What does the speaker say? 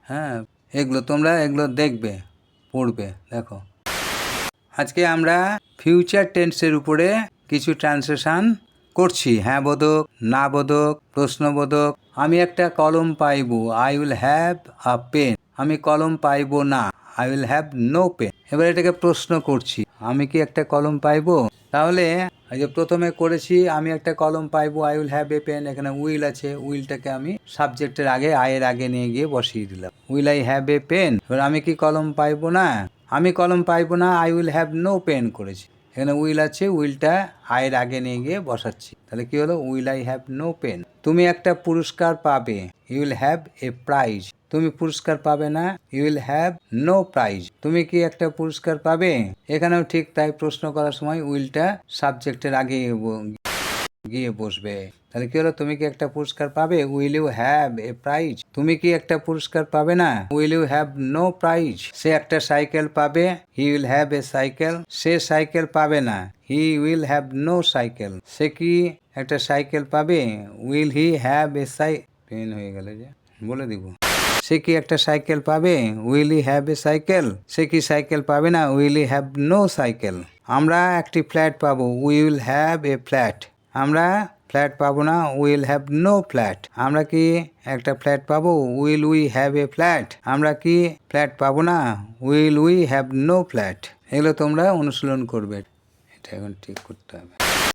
হ্যাঁ, এগুলো তোমরা দেখবে, পড়বে। দেখো, আজকে আমরা ফিউচার টেন্সের উপরে কিছু ট্রান্সলেশন করছি। হ্যাঁ বোধক, না বোধক, প্রশ্নবোধক। আমি একটা কলম পাইব, I will have a pen. আমি কলম পাইব না, I will have no pen. এবার এটাকে প্রশ্ন করছি, আমি কি একটা কলম পাইব? তাহলে এই যে প্রথমে করেছি, আমি একটা কলম পাইব, I will have a pen. এখানে উইল আছে, উইলটাকে আমি সাবজেক্টের আগে, আয়ের আগে নিয়ে গিয়ে বসিয়ে দিলাম। Will I have a pen. এবার আমি কি কলম পাইব না? আমি কলম পাইব না, I will have no pen করেছি। এখানে উইল আছে, উইলটা আয়ের আগে নিয়ে গিয়ে বসাচ্ছি। তাহলে কি হলো? Will I have no pen. তুমি একটা পুরস্কার পাবে, you will have a prize. তুমি পুরস্কার পাবে না, you will have no prize. তুমি কি একটা পুরস্কার পাবে? এখানেও ঠিক তাই, প্রশ্ন করার সময় উইলটা সাবজেক্টের আগে গিয়ে বসবে। তাহলে কি হলো? তুমি কি একটা পুরস্কার পাবে, will you have a prize. তুমি কি একটা পুরস্কার পাবে না, will you have no prize. সে একটা সাইকেল পাবে, he will have a cycle. সে সাইকেল পাবে না, he will have no cycle. সে কি একটা সাইকেল পাবে, উইল হি হ্যাভ এ পেন হয়ে গেল যে, বলে দিব। সে কি একটা সাইকেল পাবে, will he have a cycle. সে কি সাইকেল পাবে না, will he have no cycle. আমরা একটি ফ্ল্যাট পাবো, উইল হ্যাভ এ ফ্ল্যাট। আমরা ফ্ল্যাট পাবো না, উইল হ্যাভ নো ফ্ল্যাট। আমরা কি একটা ফ্ল্যাট পাবো, will we have a flat. আমরা কি ফ্ল্যাট পাবো না, will we have no flat. এগুলো তোমরা অনুশীলন করবে, এটা এখন ঠিক করতে হবে।